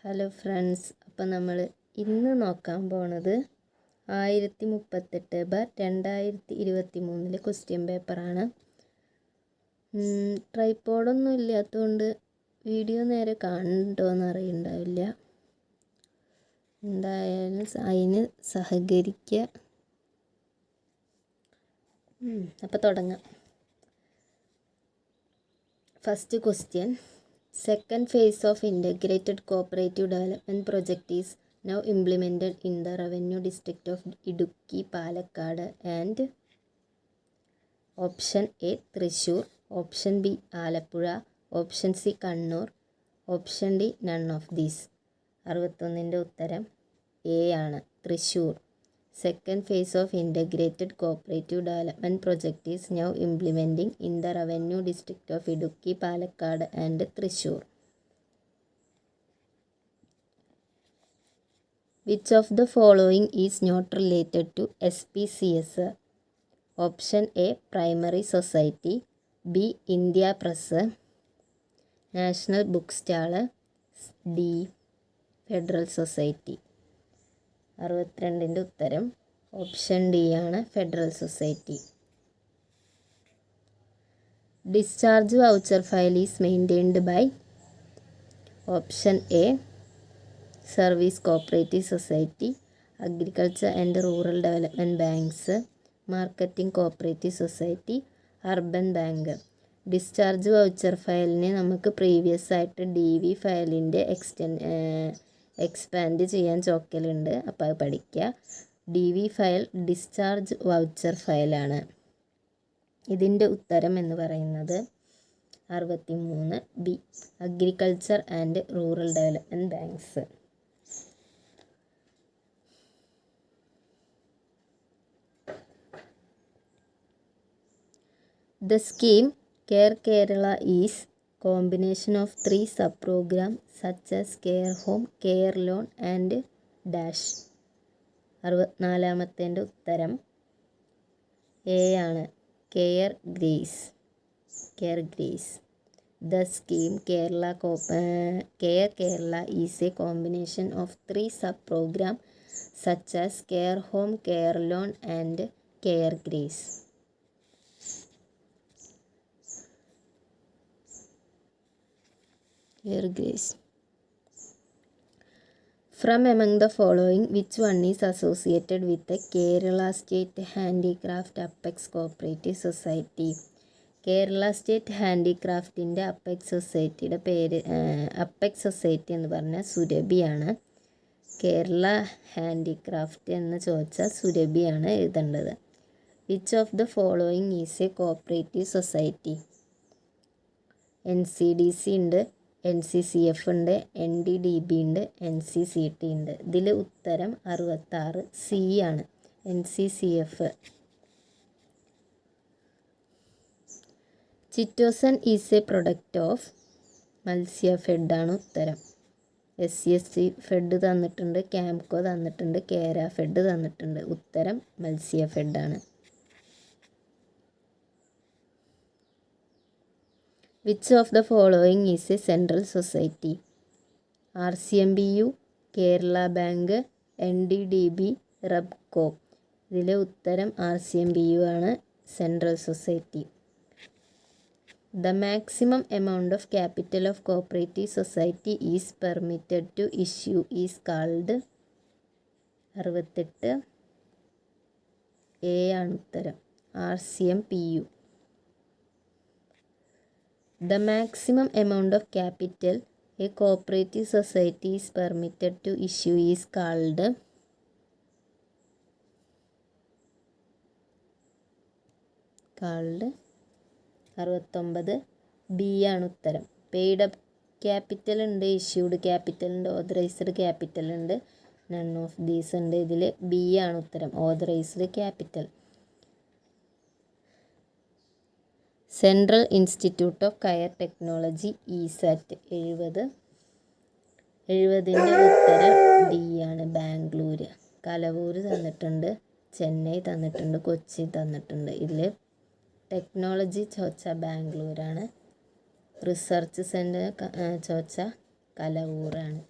Hello friends, അപ്പോൾ നമ്മൾ ഇന്ന് നോക്കാൻ പോണത് 1038/2023 ക്വസ്റ്റ്യൻ പേപ്പറാണ്. ട്രൈപോഡൊന്നും ഇല്ലാത്തതുകൊണ്ട് വീഡിയോ നേരെ കാണണ്ടോയെന്ന് അറിയണ്ടാവില്ല. എന്തായാലും അതിന് സഹകരിക്കുക. അപ്പോൾ തുടങ്ങാം. First question. Second phase of integrated cooperative development project is now implemented in the revenue district of Idukki, Palakkad and option A Thrissur, option B Alappuzha, option C Kannur, option D none of these. 61ന്റെ ഉത്തരം A ആണ്, Thrissur. Second phase of integrated cooperative development project is now implementing in the revenue district of Idukki, Palakkad and Thrissur. Which of the following is not related to SPCS? Option A Primary Society, B India Press, National Bookstall, D Federal Society. 62ന്റെ ഉത്തരം option D ആണ്, federal society. Discharge voucher file is maintained by option A service cooperative society, agriculture and rural development banks, marketing cooperative society, urban bank. Discharge voucher ഫയലിനെ നമുക്ക് previous ആയിട്ട് DV ഫയലിൻ്റെ expand ചെയ്യാൻ ചോക്കലുണ്ട്, അപ്പോൾ അത് പഠിക്കുക. DV ഫയൽ ഡിസ്ചാർജ് വൗച്ചർ ഫയലാണ്. ഇതിൻ്റെ ഉത്തരം എന്ന് പറയുന്നത് 63 B agriculture and rural development banks. The scheme Care Kerala is combination of 3 sub-programs such as Care Home, Care Loan and Dash. 64ന്റെ ഉത്തരം എ ആണ്, care grace. The scheme Care Kerala is a combination of 3 sub-programs such as Care Home, Care Loan and Care Grace. From among the following, which one is associated with the Kerala State Handicraft Apex Cooperative Society? Kerala state ഹാൻഡിക്രാഫ്റ്റിൻ്റെ apex സൊസൈറ്റിയുടെ പേര്, apex society എന്ന് പറഞ്ഞാൽ സുരഭിയാണ്. Kerala handicraft എന്ന് ചോദിച്ചാൽ സുരഭിയാണ് എഴുതേണ്ടത്. Which of the following is A cooperative society? NCDC ഉണ്ട്, NCCF ഉണ്ട്, NDDB ഉണ്ട്, NCCT ഉണ്ട്. ഇതിൽ ഉത്തരം 66 സി ആണ്, NCCF. Chitosan is a product of Matsyafed ആണ് ഉത്തരം. SCSC ഫെഡ് തന്നിട്ടുണ്ട്, ക്യാംകോ തന്നിട്ടുണ്ട്, കേര ഫെഡ് തന്നിട്ടുണ്ട്. ഉത്തരം മത്സ്യ ഫെഡാണ്. Which of the following is a central society? RCMBU, Kerala Bank, NDDB, REBCO. ഇതിലെ ഉത്തരം RCMBU ആണ്, central society. The maximum amount of capital of cooperative society is permitted to issue is called 68 A ആണ് ഉത്തരം, RCMPU. The maximum amount of capital a cooperative society is permitted to issue is called 69 B ആണ് ഉത്തരം. Paid up capital ഉണ്ട്, issued capital ഉണ്ട്, authorised capital ഉണ്ട്, none of these ഉണ്ട്. ഇതിൽ B ആണ് ഉത്തരം, authorised capital. Central institute of കയർ ടെക്നോളജി ഈസാറ്റ് 70ൻ്റെ ഉത്തരം ഡി ആണ്, ബാംഗ്ലൂർ. കലവൂർ തന്നിട്ടുണ്ട്, ചെന്നൈ തന്നിട്ടുണ്ട്, കൊച്ചി തന്നിട്ടുണ്ട്. ഇതിൽ ടെക്നോളജി ചോദിച്ചാൽ ബാംഗ്ലൂരാണ്, റിസർച്ച് സെൻറ്റർ ചോദിച്ചാൽ കലവൂറാണ്.